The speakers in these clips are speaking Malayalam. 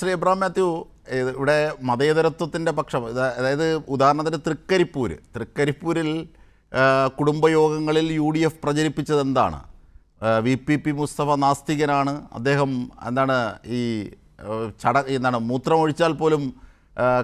ശ്രീ എബ്രഹാം മാത്യു, ഇവിടെ മതേതരത്വത്തിൻ്റെ പക്ഷം, അതായത് ഉദാഹരണത്തിന് തൃക്കരിപ്പൂരിൽ കുടുംബയോഗങ്ങളിൽ UDF പ്രചരിപ്പിച്ചത് എന്താണ്? VPP മുസ്തഫ നാസ്തികനാണ്, അദ്ദേഹം ഈ മൂത്രമൊഴിച്ചാൽ പോലും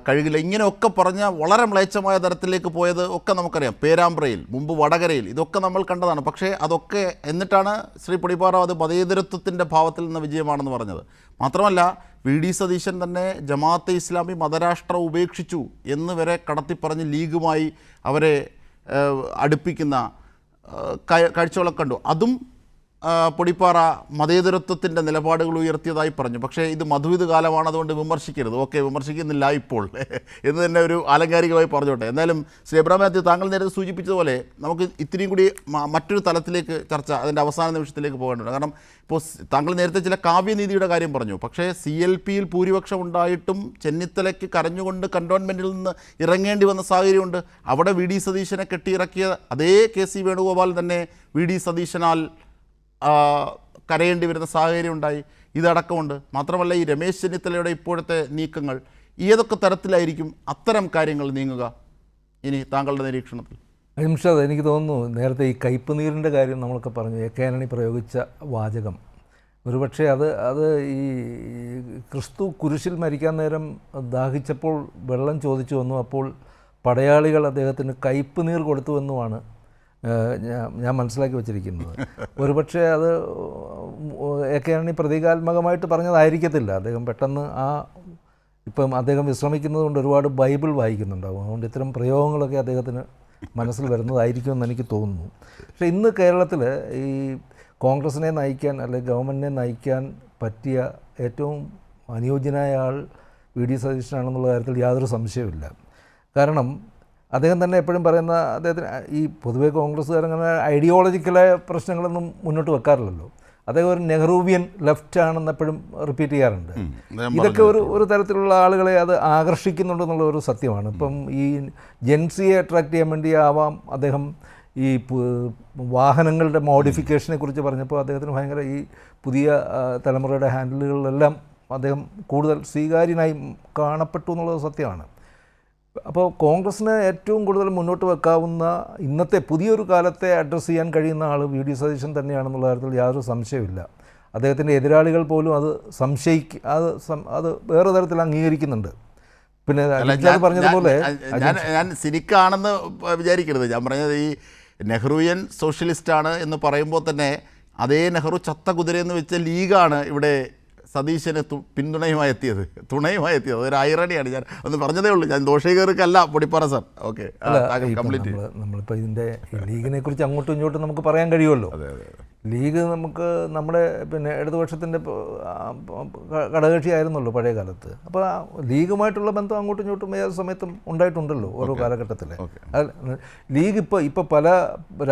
കഴുകില്ല, ഇങ്ങനെയൊക്കെ പറഞ്ഞ വളരെ മ്ലേച്ഛമായ തരത്തിലേക്ക് പോയത് ഒക്കെ നമുക്കറിയാം. പേരാമ്പ്രയിൽ, മുമ്പ് വടകരയിൽ, ഇതൊക്കെ നമ്മൾ കണ്ടതാണ്. പക്ഷേ അതൊക്കെ എന്നിട്ടാണ് ശ്രീ പൊടിപ്പാറ അത് മതേതരത്വത്തിൻ്റെ ഭാവത്തിൽ നിന്ന് വിജയമാണെന്ന് പറഞ്ഞത്. മാത്രമല്ല VD സതീശൻ തന്നെ ജമാഅത്തെ ഇസ്ലാമി മതരാഷ്ട്രം ഉപേക്ഷിച്ചു എന്ന് വരെ കടത്തിപ്പറഞ്ഞ് ലീഗുമായി അവരെ അടുപ്പിക്കുന്ന കാഴ്ചകളൊക്കെ കണ്ടു. അതും പൊടിപ്പാറ മതേതരത്വത്തിൻ്റെ നിലപാടുകൾ ഉയർത്തിയതായി പറഞ്ഞു. പക്ഷേ ഇത് മധുവിധ കാലമാണ്, അതുകൊണ്ട് വിമർശിക്കരുത്. ഓക്കെ, വിമർശിക്കുന്നില്ല ഇപ്പോൾ എന്ന് തന്നെ ഒരു ആലങ്കാരികമായി പറഞ്ഞോട്ടെ. എന്നാലും ശ്രീ എബ്രഹാം മാത്യു, താങ്കൾ നേരത്തെ സൂചിപ്പിച്ചതുപോലെ നമുക്ക് ഇത്തിരിയും കൂടി മറ്റൊരു തലത്തിലേക്ക് ചർച്ച അതിൻ്റെ അവസാന നിമിഷത്തിലേക്ക് പോകേണ്ടത്. കാരണം ഇപ്പോൾ താങ്കൾ നേരത്തെ ചില കാവ്യനീതിയുടെ കാര്യം പറഞ്ഞു. പക്ഷേ CLPയിൽ ഭൂരിപക്ഷം ഉണ്ടായിട്ടും ചെന്നിത്തലയ്ക്ക് കരഞ്ഞുകൊണ്ട് കൻ്റോൺമെൻറ്റിൽ നിന്ന് ഇറങ്ങേണ്ടി വന്ന സാഹചര്യമുണ്ട്. അവിടെ VD സതീശനെ കെട്ടിയിറക്കിയ അതേ KC വേണുഗോപാൽ തന്നെ VD സതീശനാൽ കരയേണ്ടി വരുന്ന സാഹചര്യം ഉണ്ടായി. ഇതടക്കമുണ്ട്. മാത്രമല്ല ഈ രമേശ് ചെന്നിത്തലയുടെ ഇപ്പോഴത്തെ നീക്കങ്ങൾ ഏതൊക്കെ തരത്തിലായിരിക്കും അത്തരം കാര്യങ്ങൾ നീങ്ങുക ഇനി താങ്കളുടെ നിരീക്ഷണത്തിൽ? നിമിഷത് എനിക്ക് തോന്നുന്നു, നേരത്തെ ഈ കയ്പ് നീരിൻ്റെ കാര്യം നമ്മളൊക്കെ പറഞ്ഞു, AK പ്രയോഗിച്ച വാചകം ഒരുപക്ഷെ അത് ഈ ക്രിസ്തു കുരിശിൽ മരിക്കാൻ നേരം ദാഹിച്ചപ്പോൾ വെള്ളം ചോദിച്ചു വന്നു, അപ്പോൾ പടയാളികൾ അദ്ദേഹത്തിന് കയ്പ് നീർ കൊടുത്തുവെന്നുമാണ് ഞാൻ മനസ്സിലാക്കി വച്ചിരിക്കുന്നത്. ഒരുപക്ഷെ അത് AK പ്രതീകാത്മകമായിട്ട് പറഞ്ഞതായിരിക്കത്തില്ല. അദ്ദേഹം പെട്ടെന്ന് ഇപ്പം അദ്ദേഹം വിശ്രമിക്കുന്നത് കൊണ്ട് ഒരുപാട് ബൈബിൾ വായിക്കുന്നുണ്ടാകും. അതുകൊണ്ട് ഇത്തരം പ്രയോഗങ്ങളൊക്കെ അദ്ദേഹത്തിന് മനസ്സിൽ വരുന്നതായിരിക്കുമെന്ന് എനിക്ക് തോന്നുന്നു. പക്ഷേ ഇന്ന് കേരളത്തിൽ ഈ കോൺഗ്രസിനെ നയിക്കാൻ അല്ലെങ്കിൽ ഗവൺമെൻറ്റിനെ നയിക്കാൻ പറ്റിയ ഏറ്റവും അനുയോജ്യനായ ആൾ VD സതീശനാണെന്നുള്ള കാര്യത്തിൽ യാതൊരു സംശയവുമില്ല. കാരണം അദ്ദേഹം തന്നെ എപ്പോഴും പറയുന്ന, അദ്ദേഹത്തിന് ഈ പൊതുവേ കോൺഗ്രസ്സുകാരങ്ങനെ ഐഡിയോളജിക്കലായ പ്രശ്നങ്ങളൊന്നും മുന്നോട്ട് വെക്കാറില്ലല്ലോ. അദ്ദേഹം ഒരു നെഹ്റൂവിയൻ ലെഫ്റ്റ് ആണെന്ന് എപ്പോഴും റിപ്പീറ്റ് ചെയ്യാറുണ്ട്. ഇതൊക്കെ ഒരു തരത്തിലുള്ള ആളുകളെ അത് ആകർഷിക്കുന്നുണ്ടെന്നുള്ള ഒരു സത്യമാണ്. ഇപ്പം ഈ ജെൻസിയെ അട്രാക്ട് ചെയ്യാൻ വേണ്ടി ആവാം അദ്ദേഹം ഈ വാഹനങ്ങളുടെ മോഡിഫിക്കേഷനെ കുറിച്ച് പറഞ്ഞപ്പോൾ അദ്ദേഹത്തിന് ഭയങ്കര ഈ പുതിയ തലമുറയുടെ ഹാൻഡിലുകളിലെല്ലാം അദ്ദേഹം കൂടുതൽ സ്വീകാര്യനായി കാണപ്പെട്ടു എന്നുള്ളത് സത്യമാണ്. അപ്പോൾ കോൺഗ്രസ്സിന് ഏറ്റവും കൂടുതൽ മുന്നോട്ട് വെക്കാവുന്ന ഇന്നത്തെ പുതിയൊരു കാലത്തെ അഡ്രസ്സ് ചെയ്യാൻ കഴിയുന്ന ആൾ VD സതീശൻ തന്നെയാണെന്നുള്ള കാര്യത്തിൽ യാതൊരു സംശയമില്ല. അദ്ദേഹത്തിൻ്റെ എതിരാളികൾ പോലും അത് അത് വേറെ തരത്തിൽ അംഗീകരിക്കുന്നുണ്ട്. പിന്നെ പറഞ്ഞതുപോലെ ഞാൻ സിനിക്കാണെന്ന് വിചാരിക്കരുത്. ഞാൻ പറഞ്ഞത് ഈ നെഹ്റുവിയൻ സോഷ്യലിസ്റ്റാണ് എന്ന് പറയുമ്പോൾ തന്നെ അതേ നെഹ്റു ചത്ത കുതിരയെന്ന് വെച്ച ലീഗാണ് ഇവിടെ സതീശന് തുണയുമായി എത്തിയത്. അതൊരു ഐറണിയാണ്. ഞാൻ ഒന്ന് പറഞ്ഞതേ ഉള്ളൂ, ഞാൻ ദോഷകർക്കല്ല പൊടിപ്പാറ സാർ. ഓക്കെ, നമ്മളിപ്പോൾ ഇതിൻ്റെ ലീഗിനെ കുറിച്ച് അങ്ങോട്ടും ഇങ്ങോട്ടും നമുക്ക് പറയാൻ കഴിയുമല്ലോ. ലീഗ് നമുക്ക് നമ്മുടെ ഇടതുപക്ഷത്തിൻ്റെ ഘടകകക്ഷി ആയിരുന്നല്ലോ പഴയ കാലത്ത്. അപ്പോൾ ലീഗുമായിട്ടുള്ള ബന്ധം അങ്ങോട്ടും ഇങ്ങോട്ടും ഏത് സമയത്തും ഉണ്ടായിട്ടുണ്ടല്ലോ ഓരോ കാലഘട്ടത്തിൽ. ലീഗ് ഇപ്പോൾ പല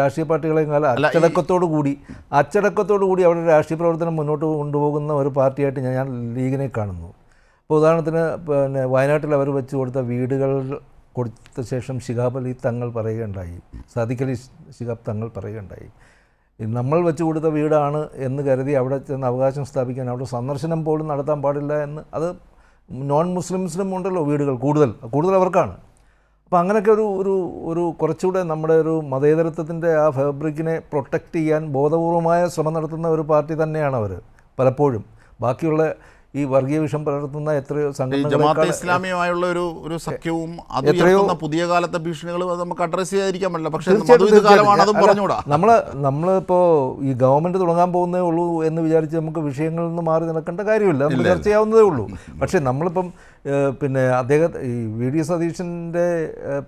രാഷ്ട്രീയ പാർട്ടികളെയും കാലം അച്ചടക്കത്തോടു കൂടി അവരുടെ രാഷ്ട്രീയ പ്രവർത്തനം മുന്നോട്ട് കൊണ്ടുപോകുന്ന ഒരു പാർട്ടിയായിട്ട് ഞാൻ ലീഗിനെ കാണുന്നു. ഇപ്പോൾ ഉദാഹരണത്തിന് വയനാട്ടിൽ അവർ വെച്ച് കൊടുത്ത വീടുകൾ കൊടുത്ത ശേഷം ശിഹാബ് അലി തങ്ങൾ പറയുകയുണ്ടായി, സാദിഖ് അലി ശിഹാബ് തങ്ങൾ പറയുകയുണ്ടായി, നമ്മൾ വെച്ച് കൊടുത്ത വീടാണ് എന്ന് കരുതി അവിടെ ചെന്ന് അവകാശം സ്ഥാപിക്കാൻ അവിടെ സന്ദർശനം പോലും നടത്താൻ പാടില്ല എന്ന്. അത് നോൺ മുസ്ലിംസിനും ഉണ്ടല്ലോ വീടുകൾ, കൂടുതൽ അവർക്കാണ്. അപ്പോൾ അങ്ങനെയൊക്കെ ഒരു കുറച്ചുകൂടെ നമ്മുടെ ഒരു മതേതരത്വത്തിൻ്റെ ആ ഫാബ്രിക്കിനെ പ്രൊട്ടക്റ്റ് ചെയ്യാൻ ബോധപൂർവമായ ശ്രമം നടത്തുന്ന ഒരു പാർട്ടി തന്നെയാണ് അവർ പലപ്പോഴും. ബാക്കിയുള്ള ഈ വർഗീയ വിഷം പലർത്തുന്ന എത്രയോ ജമാഅത്തെ ഇസ്ലാമിയുമായുള്ള ഒരു സഖ്യവും എത്രയോ പുതിയ കാലത്തെ ഭീഷണികൾ നമുക്ക് അഡ്രസ് ചെയ്യാതിരിക്കാൻ പറ്റില്ല. പക്ഷേ നമ്മളിപ്പോൾ ഈ ഗവൺമെൻറ് തുടങ്ങാൻ പോകുന്നേ ഉള്ളൂ എന്ന് വിചാരിച്ച് നമുക്ക് വിഷയങ്ങളിൽ നിന്ന് മാറി നടക്കേണ്ട കാര്യമില്ല, നമുക്ക് ചർച്ച ചെയ്യാവുന്നതേ ഉള്ളൂ. പക്ഷേ നമ്മളിപ്പം ഈ VD സതീശൻ്റെ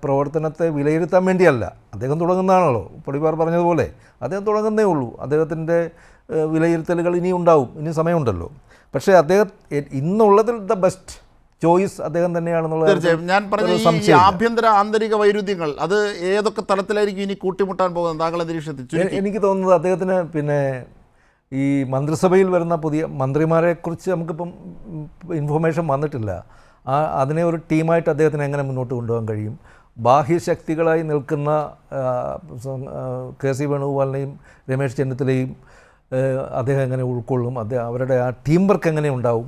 പ്രവർത്തനത്തെ വിലയിരുത്താൻ വേണ്ടിയല്ല, അദ്ദേഹം തുടങ്ങുന്നതാണല്ലോ. പൊടിപ്പാർ പറഞ്ഞതുപോലെ അദ്ദേഹം തുടങ്ങുന്നേ ഉള്ളൂ. അദ്ദേഹത്തിൻ്റെ വിലയിരുത്തലുകൾ ഇനി ഉണ്ടാവും, ഇനി സമയമുണ്ടല്ലോ. പക്ഷേ അദ്ദേഹം ഇന്നുള്ളതിൽ ദ ബെസ്റ്റ് ചോയ്സ് അദ്ദേഹം തന്നെയാണെന്നുള്ള. തീർച്ചയായും ഞാൻ പറഞ്ഞ ആഭ്യന്തര ആന്തരിക വൈരുദ്ധ്യങ്ങൾ അത് ഏതൊക്കെ തലത്തിലായിരിക്കും ഇനി കൂട്ടിമുട്ടാൻ പോകുന്നത് താങ്കളെ നിരീക്ഷണത്തിൽ? എനിക്ക് തോന്നുന്നത് അദ്ദേഹത്തിന് ഈ മന്ത്രിസഭയിൽ വരുന്ന പുതിയ മന്ത്രിമാരെക്കുറിച്ച് നമുക്കിപ്പം ഇൻഫർമേഷൻ വന്നിട്ടില്ല. അതിനെ ഒരു ടീമായിട്ട് അദ്ദേഹത്തിന് എങ്ങനെ മുന്നോട്ട് കൊണ്ടുപോകാൻ കഴിയും? ബാഹ്യശക്തികളായി നിൽക്കുന്ന KC വേണുഗോപാലിനെയും രമേശ് ചെന്നിത്തലയും അദ്ദേഹം എങ്ങനെ ഉൾക്കൊള്ളും? അവരുടെ ആ ടീം വർക്ക് എങ്ങനെ ഉണ്ടാവും?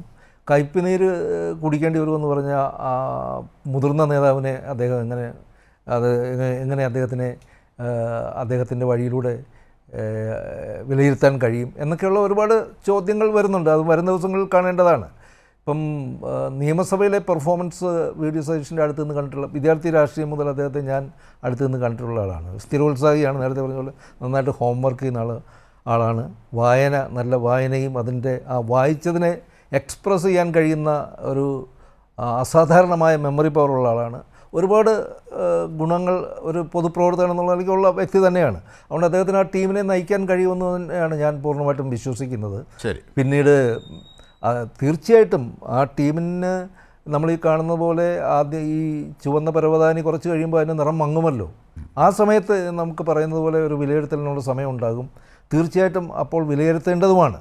കയ്പ് നീര് കുടിക്കേണ്ടി വരുമെന്ന് പറഞ്ഞ ആ മുതിർന്ന നേതാവിനെ അദ്ദേഹം എങ്ങനെ അദ്ദേഹത്തിൻ്റെ വഴിയിലൂടെ വിലയിരുത്താൻ കഴിയും എന്നൊക്കെയുള്ള ഒരുപാട് ചോദ്യങ്ങൾ വരുന്നുണ്ട്. അത് വരുന്ന ദിവസങ്ങളിൽ കാണേണ്ടതാണ്. ഇപ്പം നിയമസഭയിലെ പെർഫോമൻസ് വീഡിയോ സജീഷിൻ്റെ അടുത്ത് നിന്ന് കണ്ടിട്ടുള്ള വിദ്യാർത്ഥി രാഷ്ട്രീയം മുതൽ അദ്ദേഹത്തെ ഞാൻ അടുത്ത് നിന്ന് കണ്ടിട്ടുള്ള ആളാണ്. സ്ഥിരോത്സാഹിയാണ്. നേരത്തെ പറഞ്ഞ പോലെ നന്നായിട്ട് ഹോംവർക്ക് ചെയ്യുന്ന ആളാണ്. നല്ല വായനയും അതിൻ്റെ ആ വായിച്ചതിനെ എക്സ്പ്രസ് ചെയ്യാൻ കഴിയുന്ന ഒരു അസാധാരണമായ മെമ്മറി പവറുള്ള ആളാണ്. ഒരുപാട് ഗുണങ്ങൾ ഒരു പൊതുപ്രവർത്തകൻ എന്നുള്ള നിലയ്ക്കുള്ള വ്യക്തി തന്നെയാണ്. അതുകൊണ്ട് അദ്ദേഹത്തിന് ആ ടീമിനെ നയിക്കാൻ കഴിയുമെന്ന് തന്നെയാണ് ഞാൻ പൂർണ്ണമായിട്ടും വിശ്വസിക്കുന്നത്. ശരി. പിന്നീട് തീർച്ചയായിട്ടും ആ ടീമിന് നമ്മൾ ഈ കാണുന്ന പോലെ ആദ്യം ഈ ചുവന്ന പരവതാനി കുറച്ച് കഴിയുമ്പോൾ അതിന് നിറം മങ്ങുമല്ലോ. ആ സമയത്ത് നമുക്ക് പറയുന്നത് പോലെ ഒരു വിലയിരുത്തലിനുള്ള സമയം ഉണ്ടാകും. തീർച്ചയായിട്ടും അപ്പോൾ വിലയിരുത്തേണ്ടതുമാണ്.